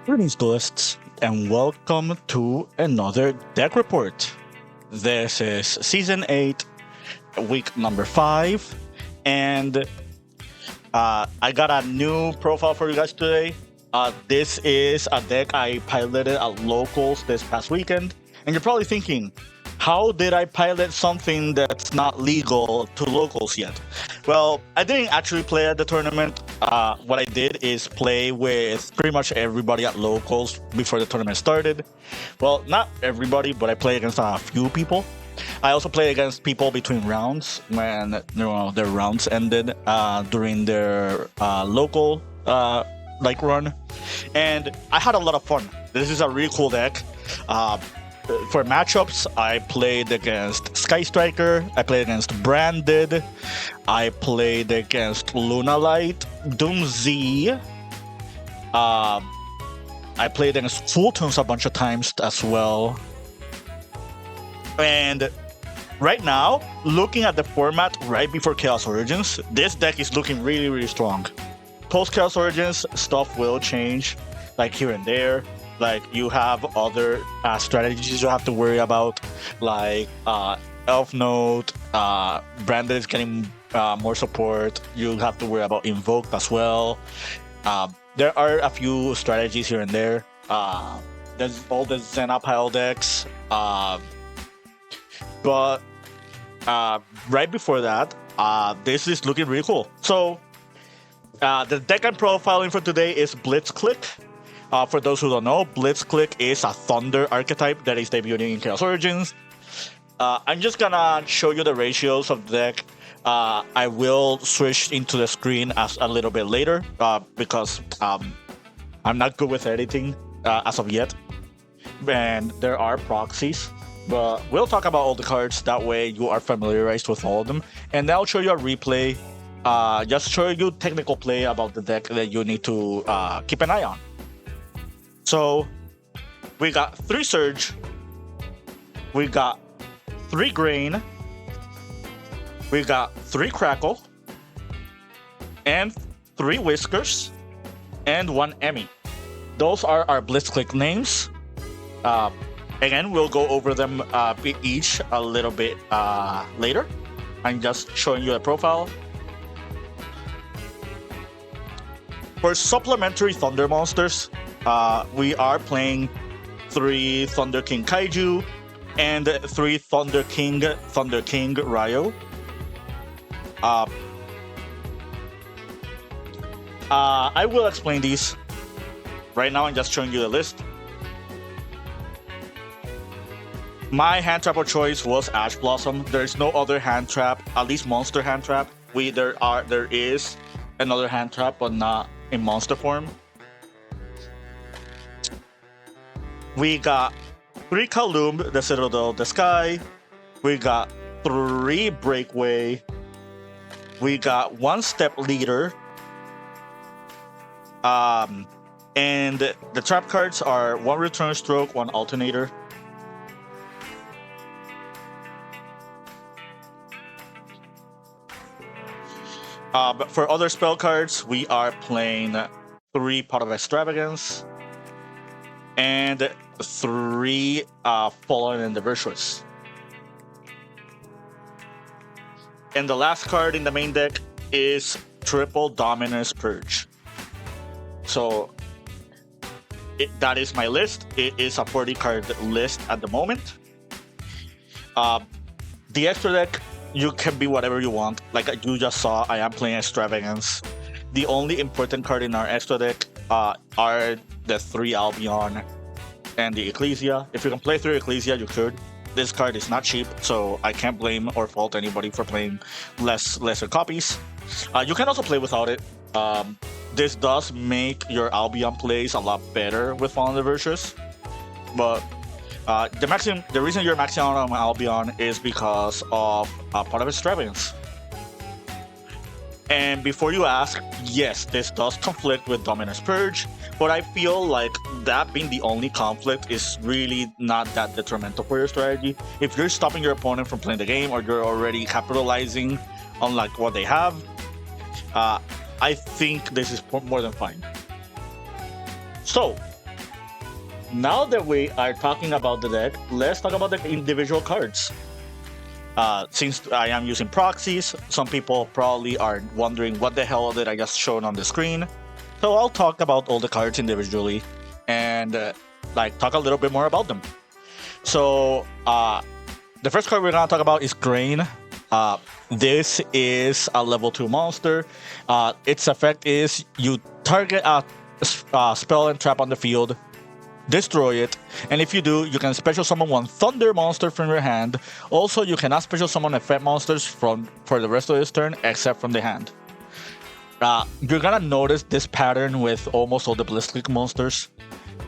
Greetings, duelists, and welcome to another deck report. This is Season 8, week number 5, and I got a new profile for you guys today. This is a deck I piloted at locals this past weekend, and you're probably thinking, how did I pilot something that's not legal to locals yet? Well, I didn't actually play at the tournament. What I did is play with pretty much everybody at locals before the tournament started. Well, not everybody, but I played against a few people. I also played against people between rounds when their rounds ended during their local run, and I had a lot of fun. This is a really cool deck. For matchups, I played against Sky Striker, I played against Branded, I played against Lunalight, Doom Z. I played against Full Toons a bunch of times as well. And right now, looking at the format right before Chaos Origins, this deck is looking really, really strong. Post Chaos Origins, stuff will change, like here and there. Like, you have other strategies you have to worry about, like Elf Note, Branded is getting more support. You have to worry about Invoked as well. There are a few strategies here and there. There's all the Zenapile decks. But right before that, this is looking really cool. So, the deck I'm profiling for today is BLITZCLIQUE. For those who don't know, BLITZCLIQUE is a Thunder archetype that is debuting in Chaos Origins. I'm just gonna show you the ratios of the deck. I will switch into the screen a little bit later because I'm not good with editing as of yet. And there are proxies, but we'll talk about all the cards. That way you are familiarized with all of them. And I'll show you a replay, just show you technical play about the deck that you need to keep an eye on. So, we got 3 Surge, we got 3 Grain, we got 3 Crackle, and 3 Whiskers, and 1 Emmy. Those are our BLITZCLIQUE names. Again, we'll go over them each a little bit later. I'm just showing you a profile. For supplementary Thunder monsters, we are playing 3 Thunder King Kaiju and 3 Thunder King Ryo. I will explain these. Right now I'm just showing you the list. My hand trap of choice was Ash Blossom. There is no other hand trap, at least monster hand trap. There is another hand trap, but not in monster form. We got 3 Kaloum, the Citadel, the Sky. We got 3 Breakaway. We got 1 Step Leader. And the trap cards are 1 Return Stroke, 1 Alternator. But for other spell cards, we are playing 3 Pot of Extravagance and 3 Fallen in the Virtuous. And the last card in the main deck is Triple Dominus Purge. So that is my list. It is a 40 card list at the moment. The extra deck, you can be whatever you want. Like you just saw, I am playing Extravagance. The only important card in our extra deck are the 3 Albion and the Ecclesia. If you can play 3 Ecclesia, you could. This card is not cheap, so I can't blame or fault anybody for playing lesser copies. You can also play without it. This does make your Albion plays a lot better with Fallen the Virtuous. But the reason you're maxing out on Albion is because of Pot of Extravagance. And before you ask, yes, this does conflict with Dominus Purge, but I feel like that being the only conflict is really not that detrimental for your strategy. If you're stopping your opponent from playing the game, or you're already capitalizing on like what they have, I think this is more than fine. So, now that we are talking about the deck, let's talk about the individual cards. Since I am using proxies, some people probably are wondering what the hell did I just show on the screen. So I'll talk about all the cards individually and talk a little bit more about them. So the first card we're gonna talk about is Grain. This is a level 2 monster. Its effect is you target a spell and trap on the field, destroy it, and if you do, you can special summon one thunder monster from your hand. Also, you cannot special summon effect monsters for the rest of this turn except from the hand. You're gonna notice this pattern with almost all the BLITZCLIQUE monsters,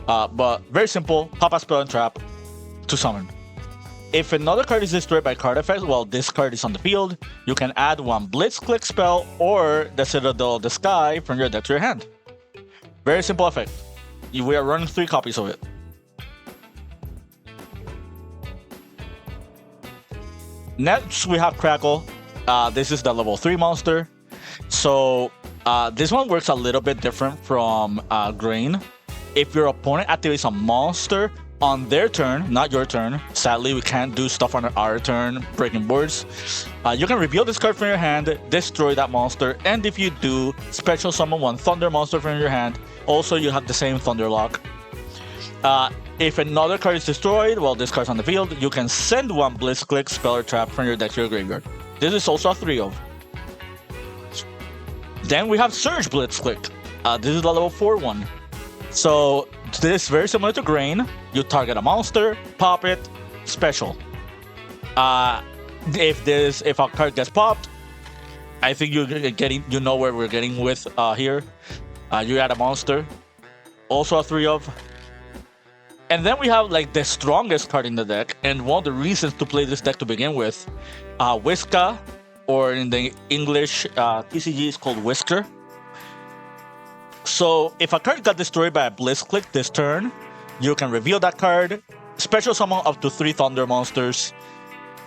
but very simple: pop a spell and trap to summon. If another card is destroyed by card effect while this card is on the field, you can add one BLITZCLIQUE spell or the Citadel of the Sky from your deck to your hand. Very simple effect. We are running 3 copies of it. Next, we have Crackle. This is the level 3 monster. So this one works a little bit different from Grain. If your opponent activates a monster on their turn, not your turn, sadly we can't do stuff on our turn, breaking boards, you can reveal this card from your hand, destroy that monster, and if you do, special summon one thunder monster from your hand. Also, you have the same thunder lock. If another card is destroyed while this card's on the field, you can send one BLITZCLIQUE spell or trap from your deck to your graveyard. This is also a 3 of. Then we have Surge BLITZCLIQUE. This is the level 4 one. So this is very similar to Grain. You target a monster, pop it, special. If a card gets popped, I think you know where we're getting with here. You add a monster, also a 3 of. And then we have the strongest card in the deck, and one of the reasons to play this deck to begin with, Whiska, or in the English TCG is called Whisker. So if a card got destroyed by a BLITZCLIQUE this turn, you can reveal that card, special summon up to 3 thunder monsters,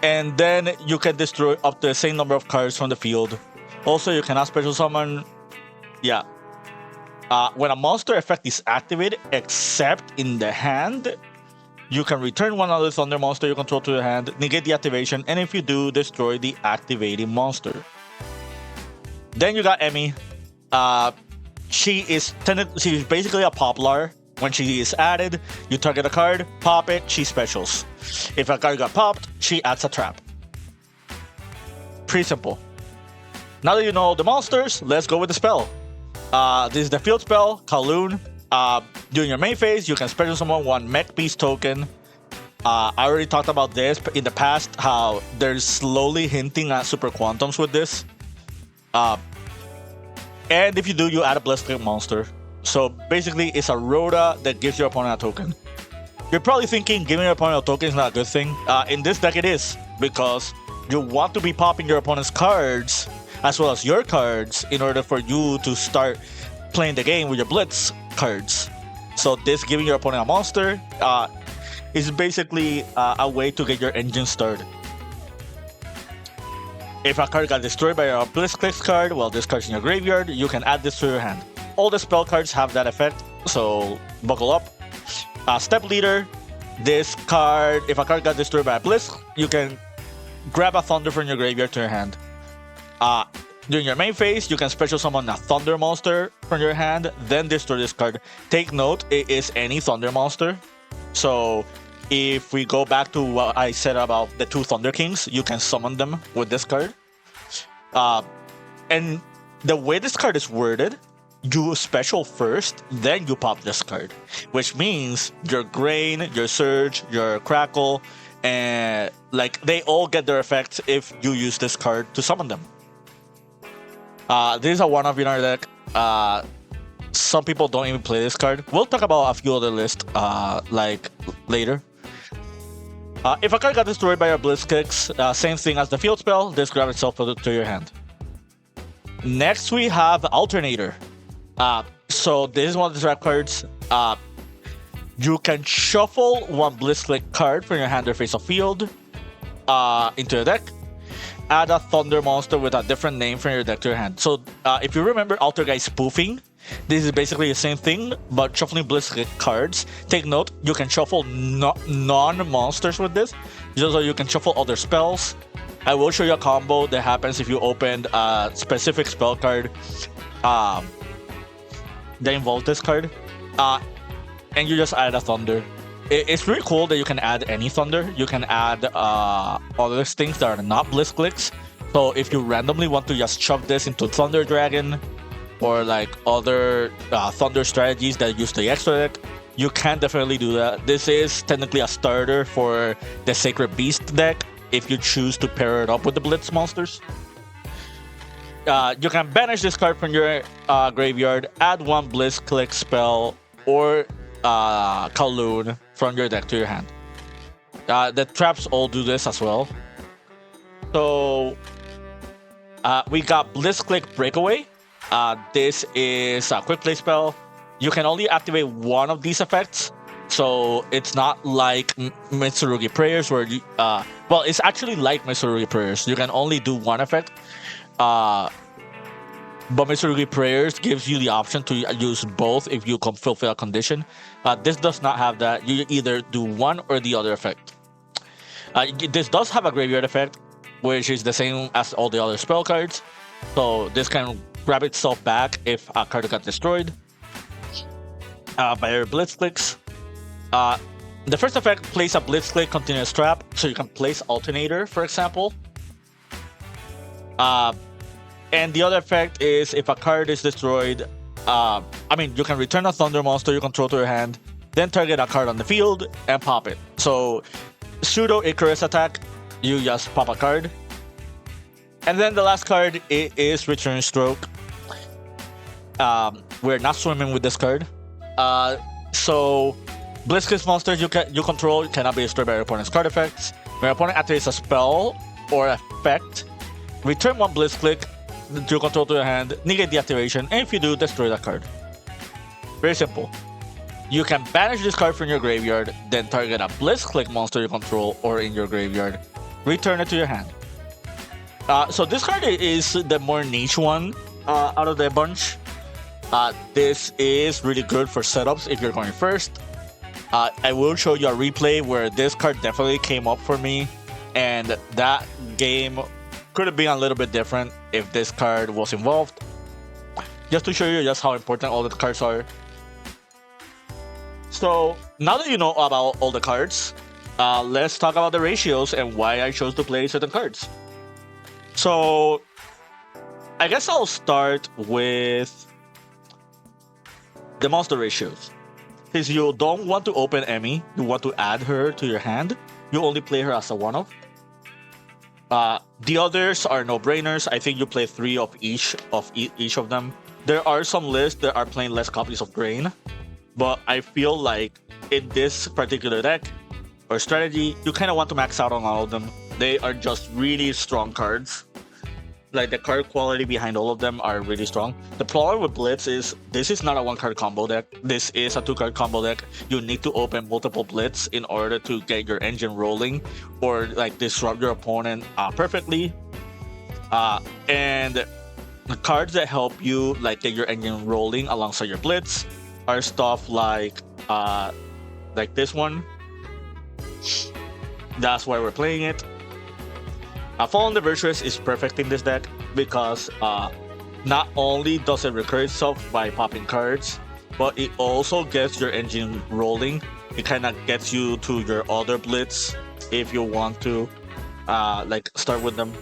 and then you can destroy up to the same number of cards from the field. Also, you cannot special summon, when a monster effect is activated, except in the hand, you can return one other thunder monster you control to your hand, negate the activation, and if you do, destroy the activating monster. Then you got Emmy. She's basically a Poplar. When she is added, you target a card, pop it, she specials. If a card got popped, she adds a trap. Pretty simple. Now that you know the monsters, let's go with the spell. This is the field spell, Kowloon. During your main phase, you can special summon one mech beast token. I already talked about this in the past, how they're slowly hinting at super quantums with this. And if you do, you add a BLITZCLIQUE monster. So basically, it's a Rhoda that gives your opponent a token. You're probably thinking giving your opponent a token is not a good thing. In this deck it is, because you want to be popping your opponent's cards as well as your cards in order for you to start playing the game with your Blitz cards. So this giving your opponent a monster is basically a way to get your engine started. If a card got destroyed by a BLITZCLIQUE card while this card's in your graveyard, you can add this to your hand. All the spell cards have that effect, so buckle up. Step Leader, this card, if a card got destroyed by a Blitz, you can grab a Thunder from your graveyard to your hand. During your main phase, you can special summon a Thunder monster from your hand, then destroy this card. Take note, it is any Thunder monster. So if we go back to what I said about the 2 Thunder Kings, you can summon them with this card. And the way this card is worded, you special first, then you pop this card. Which means your Grain, your Surge, your Crackle, and they all get their effects if you use this card to summon them. This is a one-off in our deck. Some people don't even play this card. We'll talk about a few other lists later. If a card got destroyed by your BLITZCLIQUEs, same thing as the field spell, this grab itself to your hand. Next we have Alternator. So this is one of the trap cards. You can shuffle one BLITZCLIQUE card from your hand or face of field into your deck. Add a Thunder monster with a different name from your deck to your hand. So if you remember Alter Guy spoofing, This is basically the same thing, but shuffling BLITZCLIQUE cards. Take note, you can shuffle non-monsters with this, just so you can shuffle other spells. I will show you a combo that happens if you opened a specific spell card that involves this card, and you just add a thunder. It's really cool that you can add any thunder. You can add other things that are not BLITZCLIQUEs. So if you randomly want to just shove this into Thunder Dragon or like other thunder strategies that use the extra deck, you can definitely do that. This is technically a starter for the Sacred Beast deck if you choose to pair it up with the Blitz monsters. You can banish this card from your graveyard, add one BLITZCLIQUE spell or Kowloon from your deck to your hand. The traps all do this as well. So we got BLITZCLIQUE Breakaway. This is a quick play spell. You can only activate one of these effects. So it's not like Mitsurugi Prayers where you, well, it's actually like Mitsurugi Prayers. You can only do one effect. But Mitsurugi Prayers gives you the option to use both if you fulfill a condition. This does not have that. You either do one or the other effect. This does have a graveyard effect, which is the same as all the other spell cards. So this can grab itself back if a card got destroyed by your BLITZCLIQUEs. The first effect, place a BLITZCLIQUE continuous trap, so you can place Alternator, for example. And the other effect is if a card is destroyed, you can return a Thunder monster you control to your hand, then target a card on the field and pop it. So pseudo Icarus attack, you just pop a card. And then the last card is Return Stroke. We're not swimming with this card. So BLITZCLIQUE monsters you control cannot be destroyed by your opponent's card effects. When your opponent activates a spell or effect, return one BLITZCLIQUE you control to your hand, negate the activation, and if you do, destroy that card. Very simple. You can banish this card from your graveyard, then target a BLITZCLIQUE monster you control or in your graveyard. Return it to your hand. So this card is the more niche one out of the bunch. This is really good for setups if you're going first. I will show you a replay where this card definitely came up for me, and that game could have been a little bit different if this card was involved. Just to show you just how important all the cards are. So now that you know about all the cards, let's talk about the ratios and why I chose to play certain cards. So I guess I'll start with the monster ratios. Since you don't want to open Emmy, you want to add her to your hand, you only play her as a one-off. The others are no-brainers. I think you play 3 of each of them. There are some lists that are playing less copies of Grain, but I feel like in this particular deck or strategy, you kind of want to max out on all of them. They are just really strong cards. Like, the card quality behind all of them are really strong. The problem with Blitz is this is not a 1-card combo deck. This is a 2-card combo deck. You need to open multiple Blitz in order to get your engine rolling or like disrupt your opponent perfectly. And the cards that help you like get your engine rolling alongside your Blitz are stuff like this one. That's why we're playing it. Fallen the Virtuous is perfect in this deck because not only does it recur itself by popping cards, but it also gets your engine rolling. It kind of gets you to your other Blitz if you want to start with them.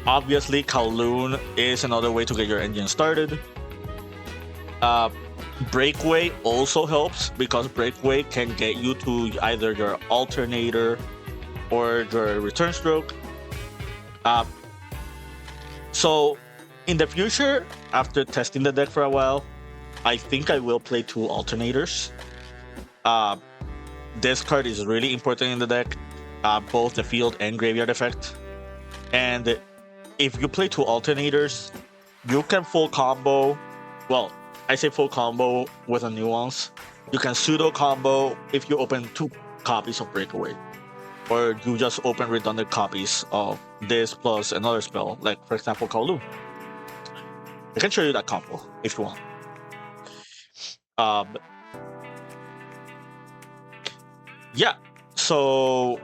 Obviously, Kowloon is another way to get your engine started. Breakaway also helps because Breakaway can get you to either your Alternator or your Return Stroke. So in the future, after testing the deck for a while, I think I will play 2 Alternators. This card is really important in the deck, both the field and graveyard effect. And if you play 2 Alternators, you can full combo. Well, I say full combo with a nuance. You can pseudo combo if you open 2 copies of Breakaway, or you just open redundant copies of this plus another spell, like for example Kowloon. I can show you that combo if you want. Um, yeah. So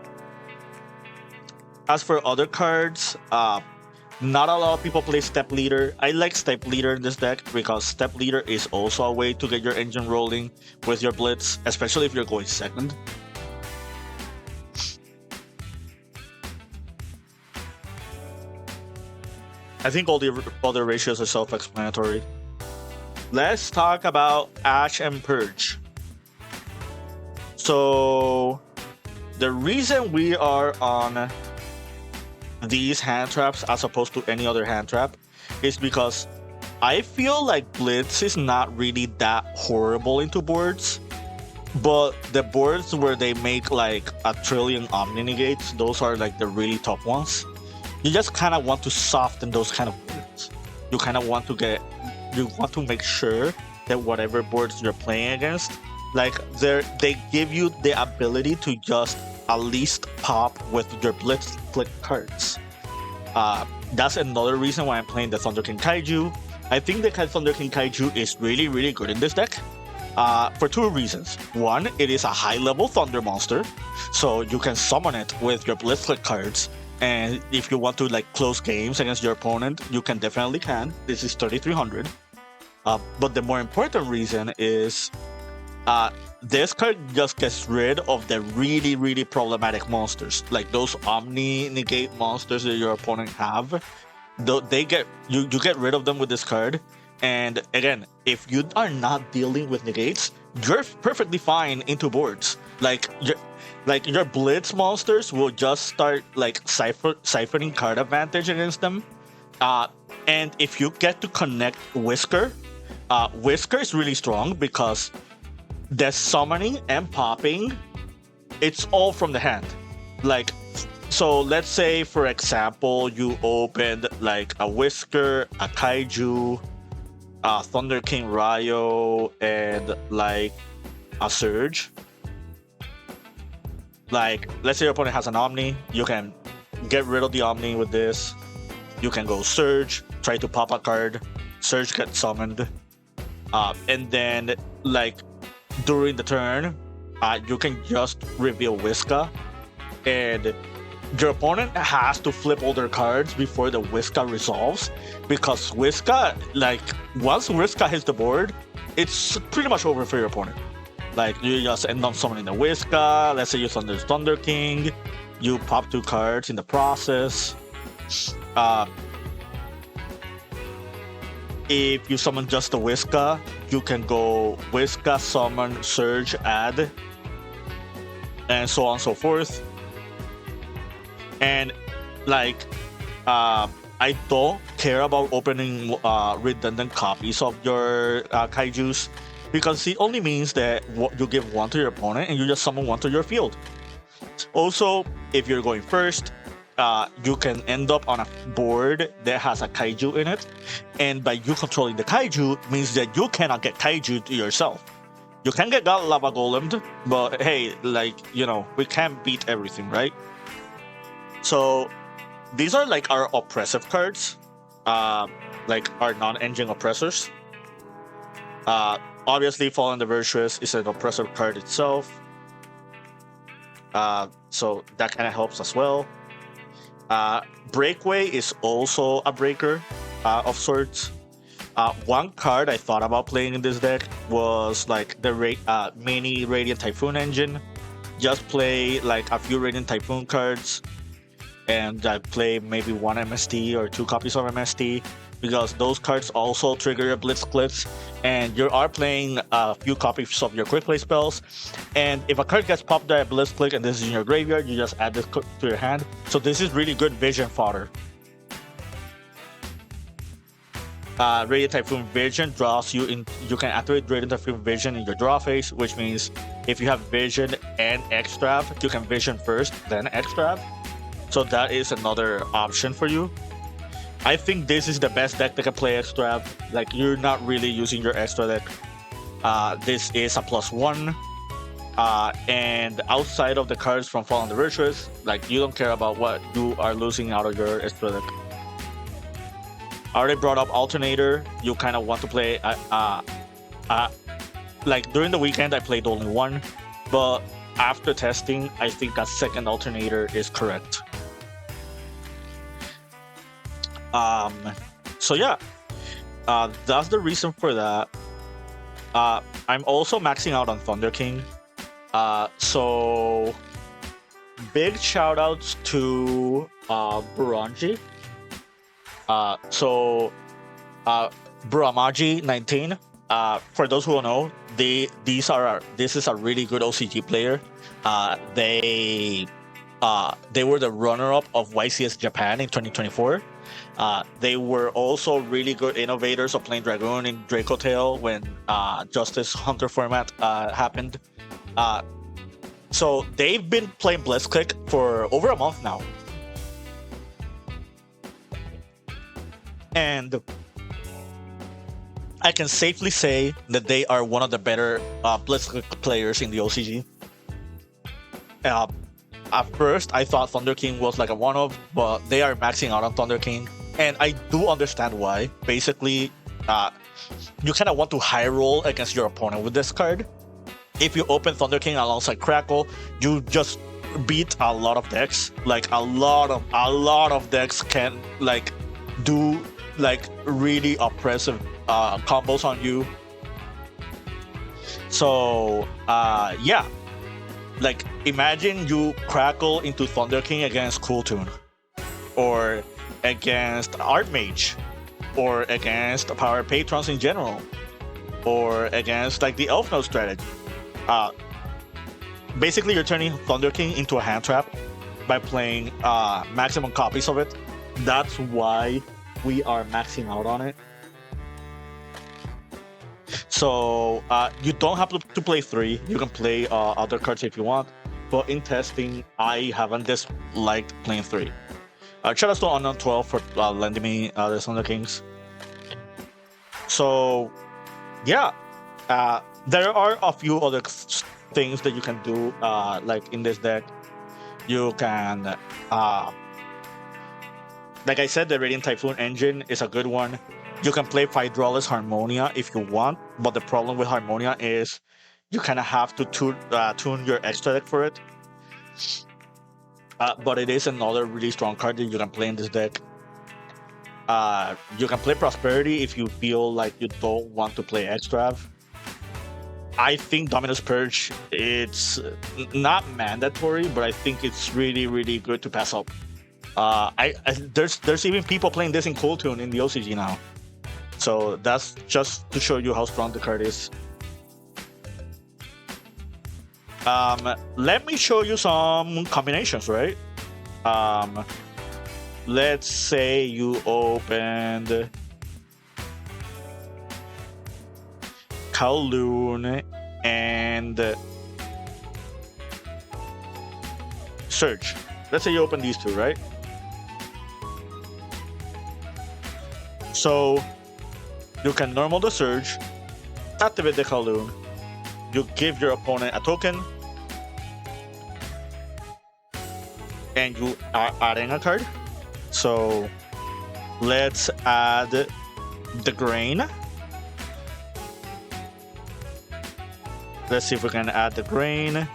as for other cards, not a lot of people play Step Leader. I like Step Leader in this deck because Step Leader is also a way to get your engine rolling with your Blitz, especially if you're going second. I think all the other ratios are self-explanatory. Let's talk about Ash and Purge. So the reason we are on these hand traps as opposed to any other hand trap is because I feel like Blitz is not really that horrible into boards, but the boards where they make like a trillion Omni Negates, those are like the really tough ones. You just kind of want to soften those kind of boards. You kind of want to make sure that whatever boards you're playing against, like they give you the ability to just at least pop with your BLITZCLIQUE cards. That's another reason why I'm playing the Thunder King Kaiju. I think the Thunder King Kaiju is really, really good in this deck. For two reasons. One, it is a high-level Thunder monster, so you can summon it with your BLITZCLIQUE cards. And if you want to like close games against your opponent, you definitely can. This is 3300. But the more important reason is this card just gets rid of the really, really problematic monsters, like those Omni Negate monsters that your opponent have. They get you get rid of them with this card. And again, if you are not dealing with negates, you're perfectly fine into boards. Like your Blitz monsters will just start like siphoning card advantage against them. And if you get to connect Whisker, Whisker is really strong because the summoning and popping, it's all from the hand. Like, so let's say for example you opened like a Whisker, a Kaiju, Thunder King Ryo, and like a Surge. Like, let's say your opponent has an Omni, you can get rid of the Omni with this. You can go Surge, try to pop a card, Surge gets summoned, and then like during the turn, you can just reveal Whiska, and your opponent has to flip all their cards before the Whiska resolves, because Whiska, like, once Whiska hits the board, it's pretty much over for your opponent. Like, you just end up summoning the Whiska, let's say you summon Thunder King, you pop 2 cards in the process. If you summon just the Whiska, you can go Whiska, summon, Surge, add, and so on and so forth. And like, I don't care about opening redundant copies of your Kaijus, because it only means that you give 1 to your opponent and you just summon 1 to your field. Also, if you're going first, you can end up on a board that has a Kaiju in it, and by you controlling the Kaiju means that you cannot get Kaiju to yourself. You can get Lava Golemed, but hey, like, you know, we can't beat everything, right? So these are like our oppressive cards, like our non-engine oppressors. Obviously, Fallen the Virtuous is an oppressive card itself, so that kind of helps as well. Breakaway is also a breaker of sorts. One card I thought about playing in this deck was like the mini Radiant Typhoon engine. Just play like a few Radiant Typhoon cards, and I play maybe 1 MST or 2 copies of MST, because those cards also trigger your BLITZCLIQUEs, and you are playing a few copies of your quick play spells. And if a card gets popped by a BLITZCLIQUE and this is in your graveyard, you just add this to your hand. So this is really good vision fodder. Radiant Typhoon Vision draws you in. You can activate Radiant Typhoon Vision in your draw phase, which means if you have Vision and X-Trap, you can Vision first, then X-Trap. So that is another option for you. I think this is the best deck that can play X-Trap. Like, you're not really using your extra deck. This is a +1. And outside of the cards from Fallen the Virtuous, like, you don't care about what you are losing out of your extra deck. I already brought up Alternator. You kind of want to play. Like during the weekend, I played only one, but after testing, I think a second Alternator is correct. So yeah, that's the reason for that. I'm also maxing out on Thunder King. So big shout outs to Buranji. Buramaji 19. For those who don't know, this is a really good OCG player. They were the runner-up of YCS Japan in 2024. They were also really good innovators of playing Dragoon in Draco Tail when Justice Hunter format happened. So they've been playing BLITZCLIQUE for over a month now. And I can safely say that they are one of the better BLITZCLIQUE players in the OCG. At first, I thought Thunder King was like a one-off, but they are maxing out on Thunder King. And I do understand why. Basically, you kind of want to high roll against your opponent with this card. If you open Thunder King alongside Crackle, you just beat a lot of decks. Like a lot of decks can like do like really oppressive combos on you. So yeah, like imagine you Crackle into Thunder King against Cool Tune, or against Archmage, or against Power Patrons in general, or against like the Elf Node strategy. Basically, you're turning Thunder King into a hand trap by playing maximum copies of it. That's why we are maxing out on it. So you don't have to play 3. You can play other cards if you want. But in testing, I haven't disliked playing 3. Shout out to Unknown 12 for lending me the Thunder Kings. So yeah, there are a few other things that you can do like in this deck. You can like I said, the Radiant Typhoon engine is a good one. You can play Phydralis Harmonia if you want, but the problem with Harmonia is you kind of have to tune your extra deck for it. But it is another really strong card that you can play in this deck. You can play Prosperity if you feel like you don't want to play Extrav. I think Dominus Purge, it's not mandatory, but I think it's really, really good to pass up. There's even people playing this in Cool Tune in the OCG now. So that's just to show you how strong the card is. Let me show you some combinations, right? Let's say you opened Kowloon and Surge. Let's say you open these two, right? So you can normal the Surge, activate the Kowloon, you give your opponent a token, and you are adding a card. So let's add the Grain. Let's see if we can add the Grain.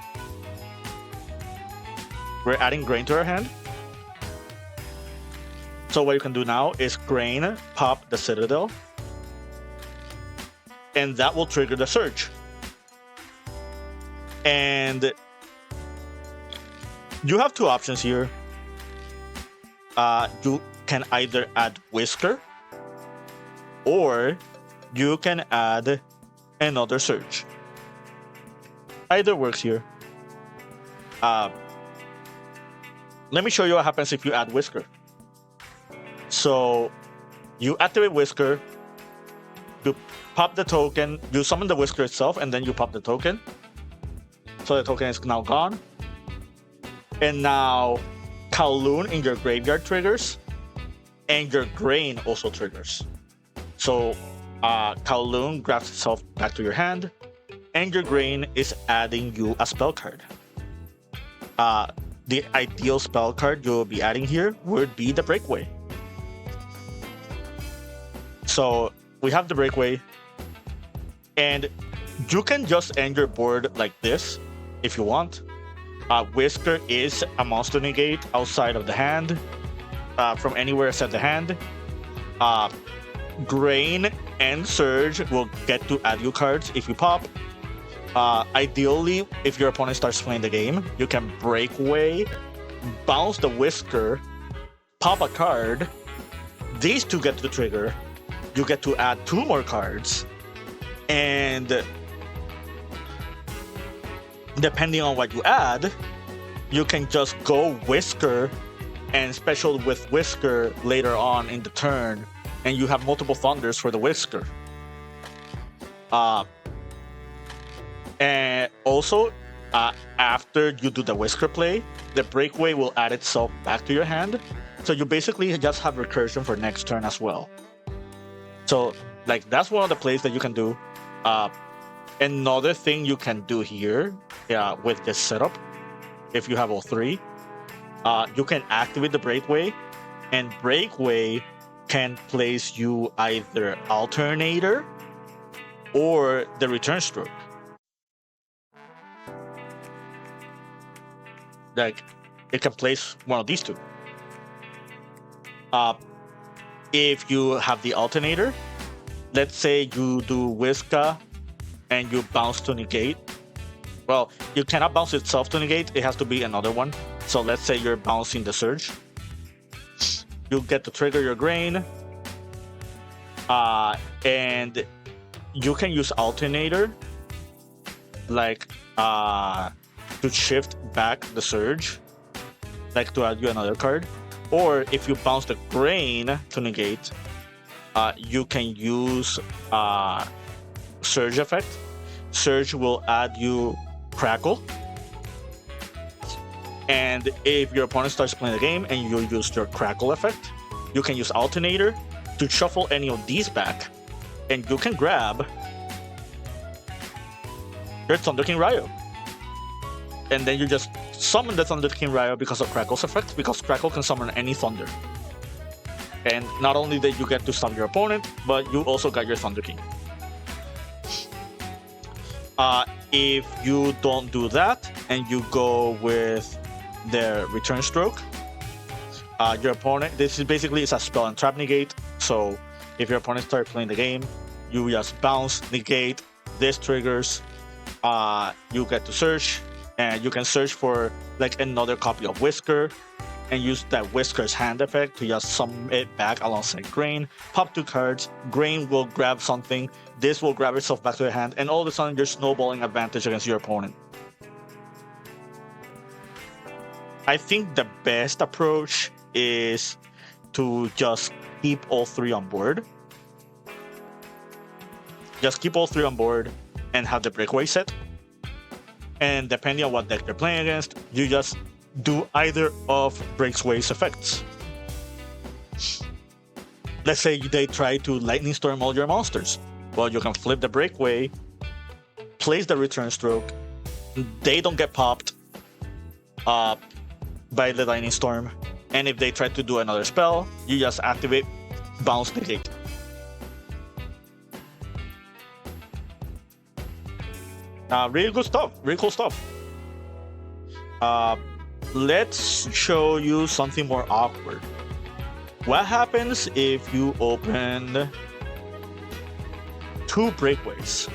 We're adding Grain to our hand. So what you can do now is Grain, pop the Citadel, and that will trigger the Surge. And you have two options here. You can either add Whisker, or you can add another Surge. Either works here. Let me show you what happens if you add Whisker. So you activate Whisker, you pop the token, you summon the Whisker itself, and then you pop the token. So the token is now gone. And now Kowloon in your graveyard triggers, and your Grain also triggers. So Kowloon grabs itself back to your hand, and your Grain is adding you a spell card. The ideal spell card you'll be adding here would be the Breakaway. So we have the breakaway, and you can just end your board like this if you want. Whisker is a monster negate outside of the hand, from anywhere except the hand. Grain and Surge will get to add you cards if you pop. Ideally, if your opponent starts playing the game, you can breakaway, bounce the Whisker, pop a card. These two get to trigger. You get to add 2 more cards, and depending on what you add, you can just go Whisker and special with Whisker later on in the turn, and you have multiple Thunders for the Whisker. And also, after you do the Whisker play, the breakaway will add itself back to your hand. So you basically just have recursion for next turn as well. So, like, that's one of the plays that you can do. Another thing you can do here, with this setup, if you have all 3, you can activate the breakaway, and breakaway can place you either Alternator or the Return Stroke. Like, it can place one of these 2. If you have the Alternator, let's say you do Whisker and you bounce to negate. Well, you cannot bounce itself to negate, it has to be another one. So let's say you're bouncing the Surge. You get to trigger your Grain. And you can use Alternator, like, to shift back the Surge, like to add you another card. Or if you bounce the Grain to negate, you can use Surge effect. Surge will add you Crackle. And if your opponent starts playing the game and you use your Crackle effect, you can use Alternator to shuffle any of these back, and you can grab your Thunder King Ryo. And then you just summon the Thunder King Ryo because of Crackle's effect, because Crackle can summon any Thunder. And not only that you get to stop your opponent, but you also got your Thunder King. If you don't do that, and you go with the Return Stroke, your opponent, this is basically it's a spell and trap negate. So if your opponent starts playing the game, you just bounce, negate, this triggers, you get to search, and you can search for like another copy of Whisker, and use that Whisker's hand effect to just summon it back alongside Grain. Pop 2 cards, Grain will grab something, this will grab itself back to the hand, and all of a sudden you're snowballing advantage against your opponent. I think the best approach is to just keep all 3 on board. Just keep all 3 on board and have the breakaway set. And depending on what deck you're playing against, you just do either of breakaway's effects. Let's say they try to Lightning Storm all your monsters. Well, you can flip the breakaway, place the Return Stroke, they don't get popped by the Lightning Storm, and if they try to do another spell, you just activate, bounce, negate. Really good stuff, really cool stuff. Let's show you something more awkward. What happens if you open 2 breakaways?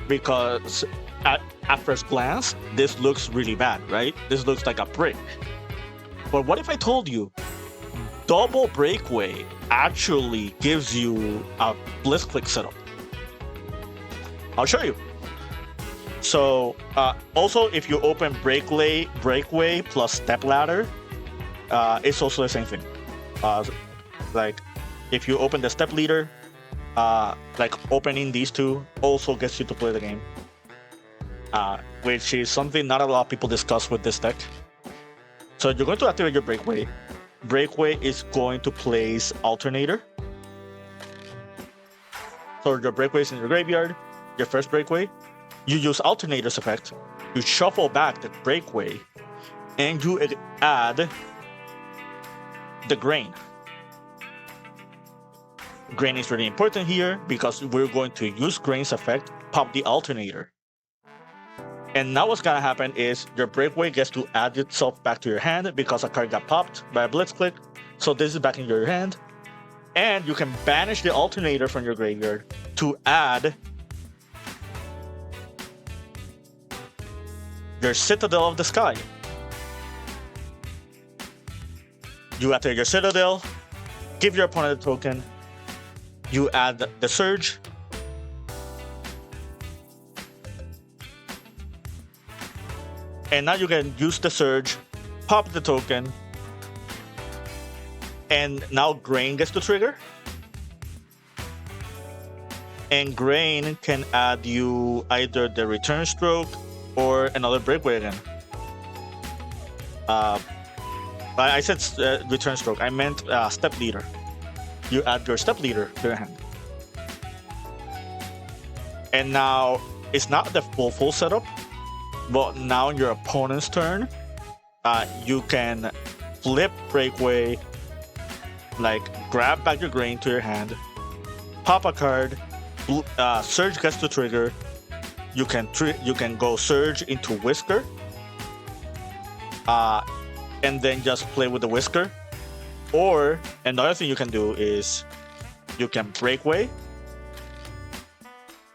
Because at first glance, this looks really bad, right? This looks like a brick. But what if I told you double breakaway actually gives you a BLITZCLIQUE setup? I'll show you. So also, if you open breakaway plus step ladder, it's also the same thing. Like if you open the step leader, like opening these 2 also gets you to play the game, which is something not a lot of people discuss with this deck. So you're going to activate your breakaway. Breakaway is going to place Alternator. So your breakaway is in your graveyard. Your first breakaway, you use Alternator's effect, you shuffle back the breakaway, and you add the Grain. Grain is really important here because we're going to use Grain's effect, pop the alternator. And now what's gonna happen is your breakaway gets to add itself back to your hand because a card got popped by a BLITZCLIQUE. So this is back in your hand. And you can banish the alternator from your graveyard to add your Citadel of the Sky. You activate your Citadel, give your opponent a token, you add the Surge, and now you can use the Surge, pop the token, and now Grain gets to trigger. And Grain can add you either the Return Stroke or another breakaway again. I said Return Stroke, I meant Step Leader. You add your Step Leader to your hand. And now, it's not the full setup, but now in your opponent's turn, you can flip breakaway, like grab back your Grain to your hand, pop a card, Surge gets to trigger. You can go Surge into Whisker, and then just play with the Whisker. Or another thing you can do is you can breakaway.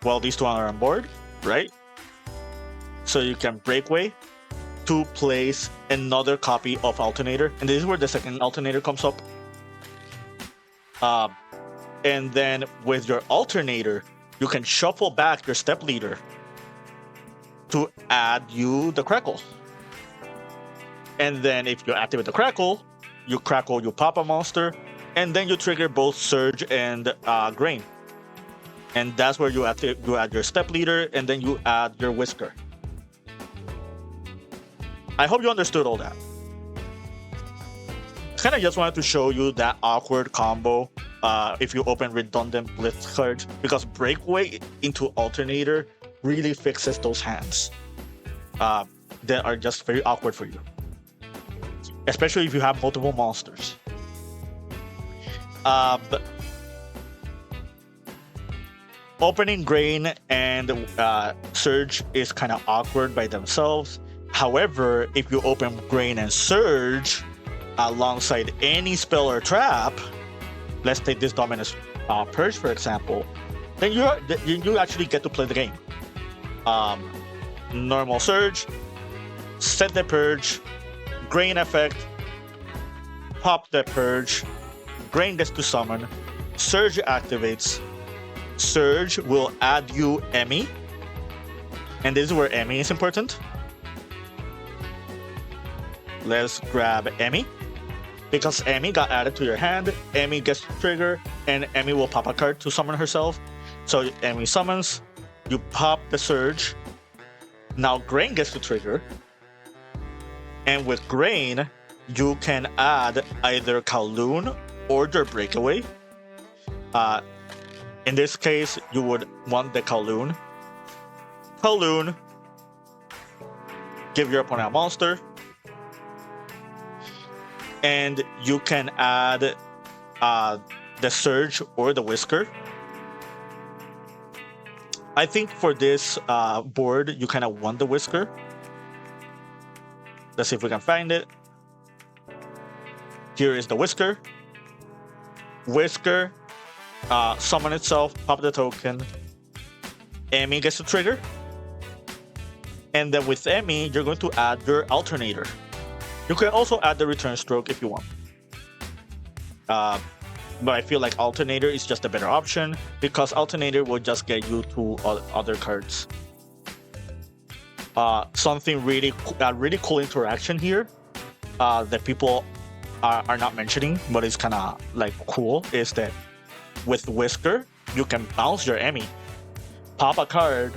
Well, these two are on board, right? So you can breakaway to place another copy of Alternator, and this is where the second Alternator comes up. And then with your Alternator, you can shuffle back your Step Leader to add you the Crackle. And then if you activate the Crackle, you pop a monster, and then you trigger both Surge and Grain. And that's where you add your Step Leader, and then you add your Whisker. I hope you understood all that. Kind of just wanted to show you that awkward combo if you open redundant Blitz cards, because breakaway into Alternator really fixes those hands that are just very awkward for you, especially if you have multiple monsters. But opening Grain and Surge is kind of awkward by themselves. However, if you open Grain and Surge alongside any spell or trap, let's take this Dominus Purge for example, then you actually get to play the game. Normal Surge, set the Purge, Grain effect, pop the Purge, Grain gets to summon, Surge activates, Surge will add you Emmy, and this is where Emmy is important. Let's grab Emmy. Because Emmy got added to your hand, Emmy gets to trigger, and Emmy will pop a card to summon herself. So Emmy summons, you pop the Surge, now Grain gets to trigger, and with Grain, you can add either Kowloon or your breakaway. In this case, you would want the Kowloon. Kowloon, give your opponent a monster, and you can add the Surge or the Whisker. I think for this board, you kind of want the Whisker. Let's see if we can find it. Here is the Whisker. Whisker, summon itself, pop the token. Emmy gets to trigger. And then with Emmy, you're going to add your Alternator. You can also add the Return Stroke if you want. But I feel like Alternator is just a better option because Alternator will just get you to other cards. Something really cool interaction here that people are not mentioning, but it's kind of like cool, is that with Whisker, you can bounce your Emmy, pop a card,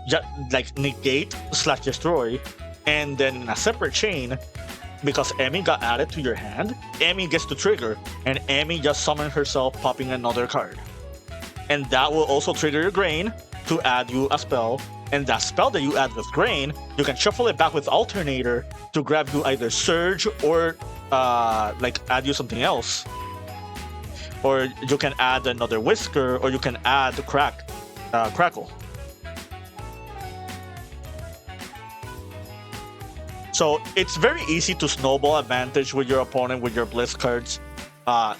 just like negate / destroy, and then in a separate chain, because Emmy got added to your hand, Emmy gets to trigger, and Emmy just summons herself, popping another card. And that will also trigger your Grain to add you a spell, and that spell that you add with Grain, you can shuffle it back with Alternator to grab you either Surge or like add you something else. or you can add another Whisker, or you can add Crackle. So it's very easy to snowball advantage with your opponent with your Blitz cards.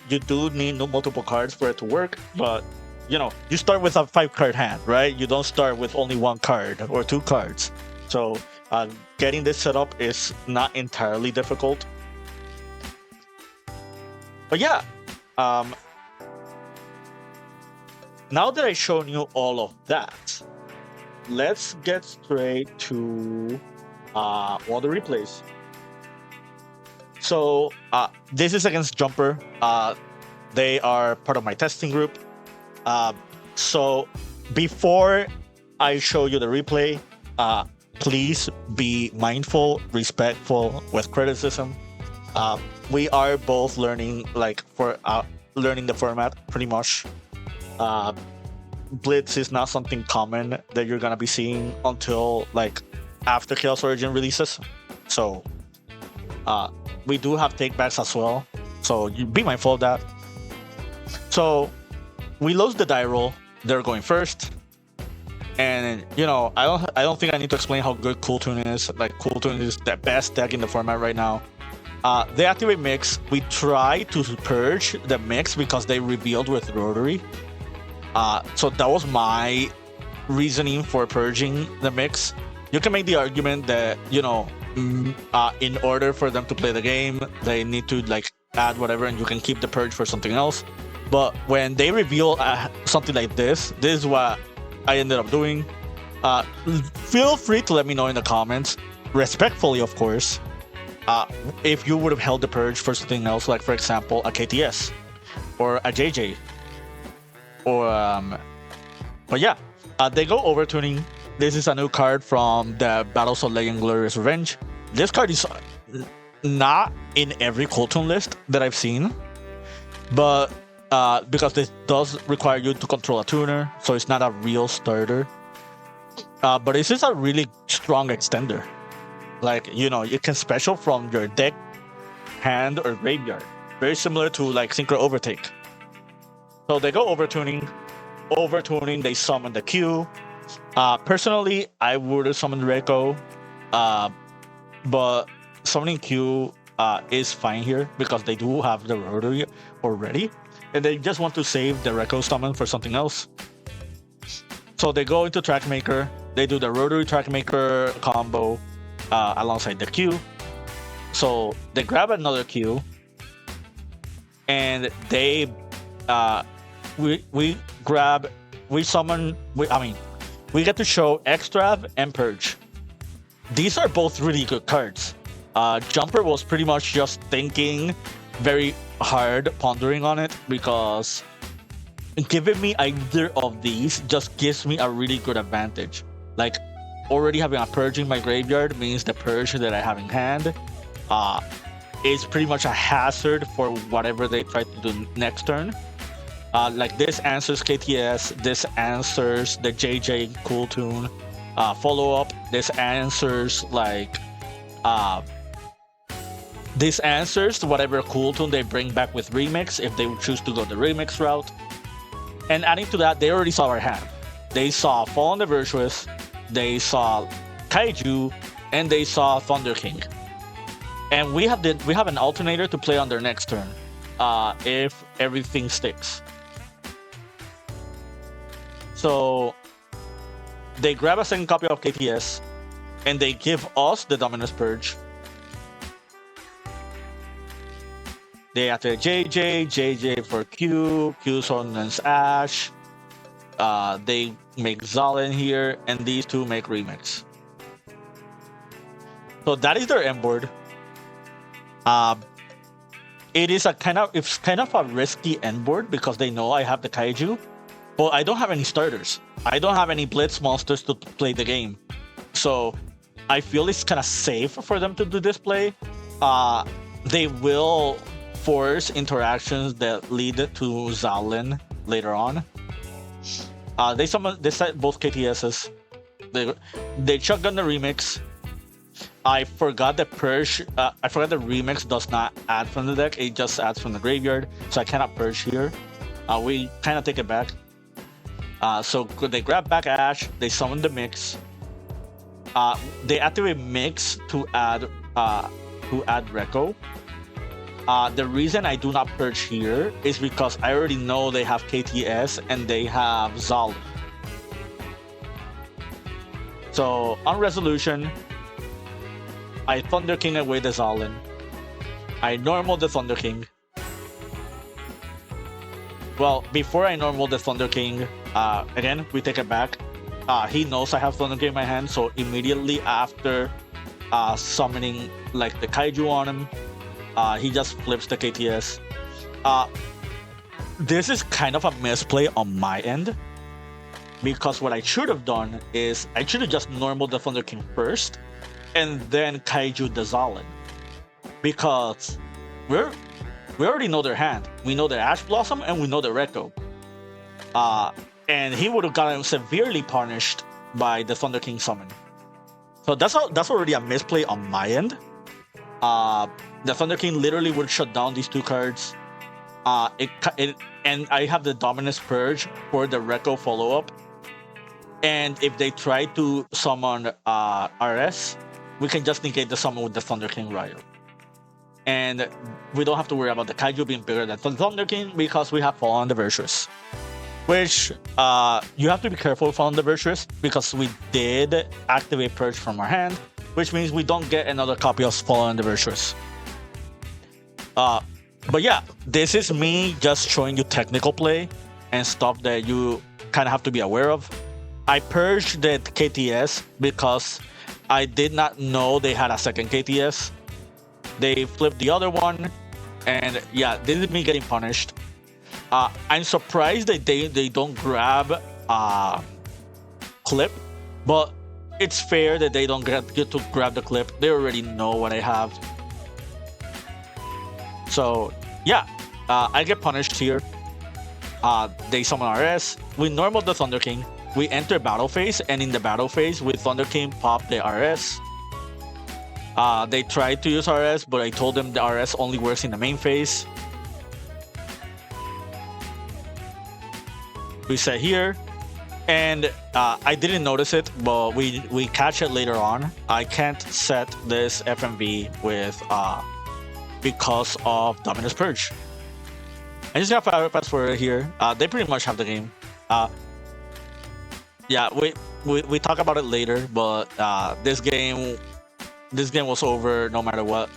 You do need multiple cards for it to work, but you know, you start with a 5-card hand, right? You don't start with only 1 card or 2 cards. So getting this set up is not entirely difficult. But yeah, now that I've shown you all of that, let's get straight to all the replays. So this is against Jumper. They are part of my testing group. So before I show you the replay, please be mindful, respectful with criticism. We are both learning, learning the format pretty much. Blitz is not something common that you're gonna be seeing until after Chaos Origin releases. So we do have takebacks as well. So you be mindful of that. So we lost the die roll. They're going first. And you know, I don't think I need to explain how good Cool Tune is. Cool Tune is the best deck in the format right now. They activate Mix. We try to purge the Mix because they revealed with Rotary. So that was my reasoning for purging the Mix. You can make the argument that, you know, in order for them to play the game, they need to add whatever, and you can keep the purge for something else. But when they reveal something like this is what I ended up doing. Feel free to let me know in the comments, respectfully of course, if you would have held the purge for something else, like for example a KTS or a JJ, or but yeah, they go overtuning. This is a new card from the Battles of Legend Glorious Revenge. This card is not in every Cool Tune list that I've seen, but because this does require you to control a tuner, so it's not a real starter. But this is a really strong extender. You know, you can special from your deck, hand, or graveyard. Very similar to Synchro Overtake. So they go overtuning. Overtuning, they summon the Q. Personally, I would have summoned Reiko, but summoning Q is fine here because they do have the Rotary already, and they just want to save the Reiko summon for something else. So they go into Trackmaker. They do the Rotary Trackmaker combo alongside the Q. So they grab another Q, and they we get to show Extrav and Purge. These are both really good cards. Jumper was pretty much just thinking very hard, pondering on it, because giving me either of these just gives me a really good advantage. Already having a Purge in my graveyard means the Purge that I have in hand is pretty much a hazard for whatever they try to do next turn. This answers KTS, this answers the JJ Cool Tune follow-up, this answers this answers whatever Cool Tune they bring back with Remix if they would choose to go the Remix route. And adding to that, they already saw our hand. They saw Fall on the Virtuous, they saw Kaiju, and they saw Thunder King. And we have an alternator to play on their next turn if everything sticks. So they grab a second copy of KTS, and they give us the Dominus Purge. They activate JJ for Q summons Ash. They make Zalen here, and these two make Remix. So that is their end board. It's kind of a risky end board because they know I have the Kaiju, but I don't have any starters. I don't have any Blitz monsters to play the game. So I feel it's kind of safe for them to do this play. They will force interactions that lead to Zalen later on. They set both KTSs. They shotgun the Remix. I forgot the Purge. I forgot the Remix does not add from the deck. It just adds from the graveyard, so I cannot Purge here. We kind of take it back. So they grab back Ash, they summon the Mix. They activate Mix to add Rekko. The reason I do not purge here is because I already know they have KTS and they have Zal. So on resolution, I Thunder King away the Zalin. I normal the Thunder King. Well, before I normal the Thunder King, again, we take it back. He knows I have Thunder King in my hand, so immediately after summoning like the Kaiju on him, he just flips the KTS. This is kind of a misplay on my end, because what I should have done is I should have just normal the Thunder King first, and then Kaiju the Zalin. Because we already know their hand. We know their Ash Blossom and we know their Rekko. And he would have gotten severely punished by the Thunder King summon. So that's already a misplay on my end. The Thunder King literally would shut down these two cards. And I have the Dominus Purge for the Rekko follow-up. And if they try to summon RS, we can just negate the summon with the Thunder King Riot. And we don't have to worry about the Kaiju being bigger than the Thunder King because we have Fall on the Virtuous. Which, you have to be careful with Fall on the Virtuous because we did activate Purge from our hand, which means we don't get another copy of Fall on the Virtuous. But yeah, this is me just showing you technical play and stuff that you kind of have to be aware of. I purged the KTS because I did not know they had a second KTS. They flipped the other one, and yeah, this is me getting punished. I'm surprised that they don't grab clip, but it's fair that they don't get to grab the clip. They already know what I have. So yeah, I get punished here. They summon RS. We normal the Thunder King. We enter battle phase, and in the battle phase, with Thunder King pop the RS. They tried to use RS, but I told them the RS only works in the main phase. We set here, and I didn't notice it, but we catch it later on. I can't set this FMV with because of Dominus Purge. I just got fast forward here. They pretty much have the game. Yeah, we talk about it later, but this game was over no matter what.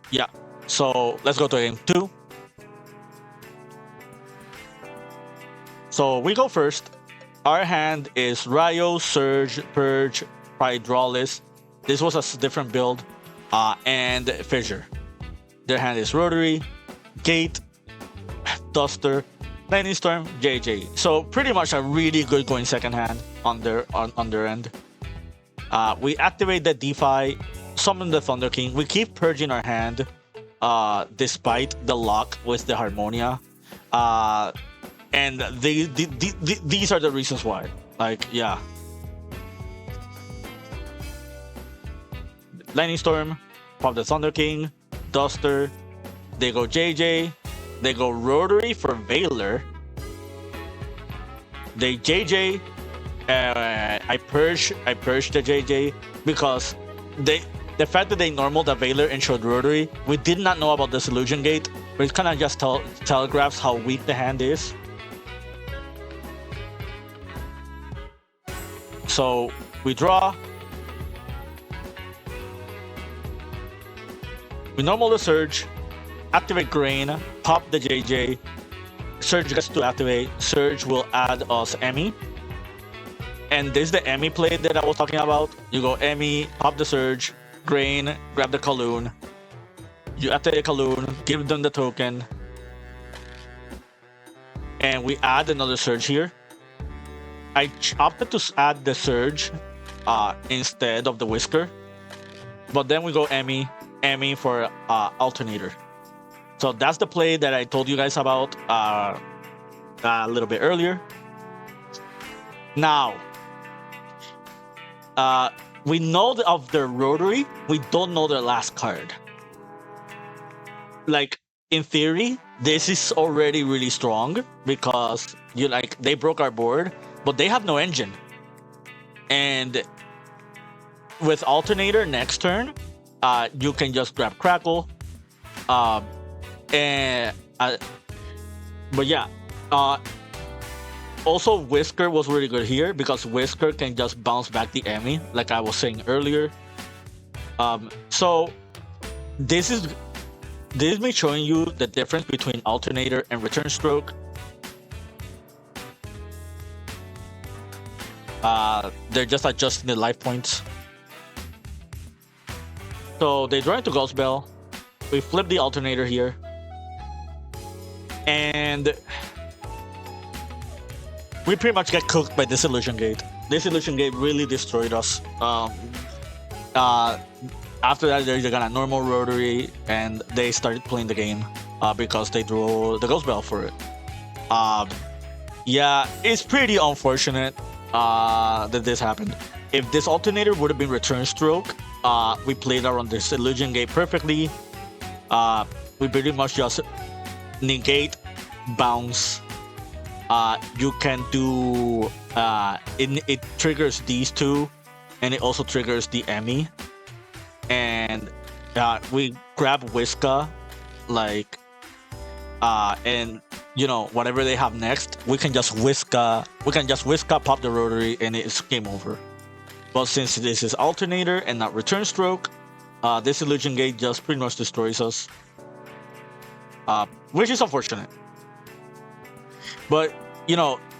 Yeah, so let's go to game 2. So we go first. Our hand is Ryo, Surge, Purge, Hydraulis. This was a different build, and Fissure. Their hand is Rotary, Gate, Duster, Lightning Storm, JJ. So pretty much a really good going second hand on their end. We activate the DeFi, summon the Thunder King. We keep purging our hand, despite the lock with the Harmonia. And these are the reasons why. Like, yeah. Lightning Storm, pop the Thunder King, Duster. They go JJ. They go Rotary for Valor. They JJ. I purge the JJ because the fact that they normal the Valor and showed Rotary, we did not know about this Illusion Gate, but it kind of just telegraphs how weak the hand is. So we draw. We normal the Surge, activate Grain, pop the JJ. Surge gets to activate. Surge will add us Emmy. And this is the Emmy play that I was talking about. You go Emmy, pop the Surge, Grain, grab the Kaloon. You activate Kaloon, give them the token. And we add another Surge here. I opted to add the Surge instead of the Whisker. But then we go Emmy for Alternator. So that's the play that I told you guys about a little bit earlier. Now, we know of their rotary, we don't know their last card. Like, in theory, this is already really strong because they broke our board, but they have no engine. And with Alternator next turn, you can just grab Crackle. But yeah, also Whisker was really good here because Whisker can just bounce back the enemy, like I was saying earlier. So this is me showing you the difference between Alternator and Return Stroke. They're just adjusting the life points. So they draw into Ghost Bell. We flip the Alternator here. And we pretty much get cooked by Disillusion Gate. Disillusion Gate really destroyed us. After that, they got a normal rotary, and they started playing the game because they drew the Ghost Bell for it. Yeah, it's pretty unfortunate that this happened. If this Alternator would have been Return Stroke, we played around this Disillusion Gate perfectly. We pretty much just negate, bounce. You can do it triggers these two, and it also triggers the Emmy. And we grab Whiska, and whatever they have next, we can just Whiska, pop the rotary, and it's game over. But since this is Alternator and not Return Stroke, this Illusion Gate just pretty much destroys us, which is unfortunate. But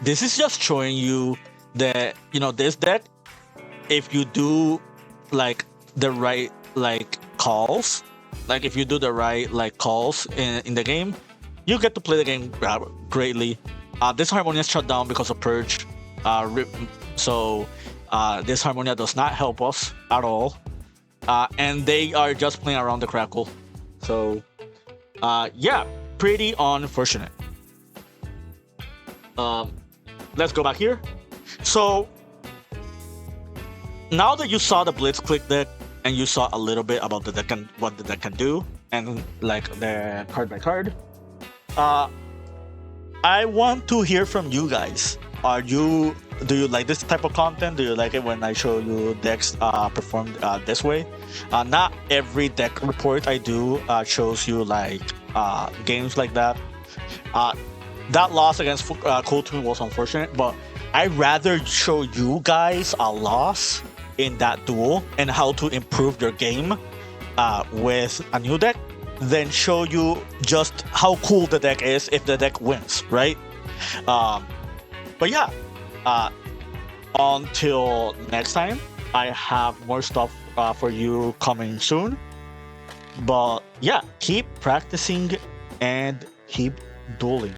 this is just showing you that this deck, if you do the right calls, if you do the right calls in the game, you get to play the game greatly. This Harmonia shut down because of Purge, so this Harmonia does not help us at all, and they are just playing around the Crackle. So yeah, pretty unfortunate. Let's go back here. So now that you saw the Blitzclique deck and you saw a little bit about the deck and what the deck can do, and the card by card, I want to hear from you guys. Do you like this type of content? Do you like it when I show you decks performed this way? Not every deck report I do shows you games like that. That loss against Cool Toon was unfortunate, but I'd rather show you guys a loss in that duel and how to improve your game with a new deck than show you just how cool the deck is if the deck wins, right? But yeah, until next time, I have more stuff for you coming soon. But yeah, keep practicing and keep dueling.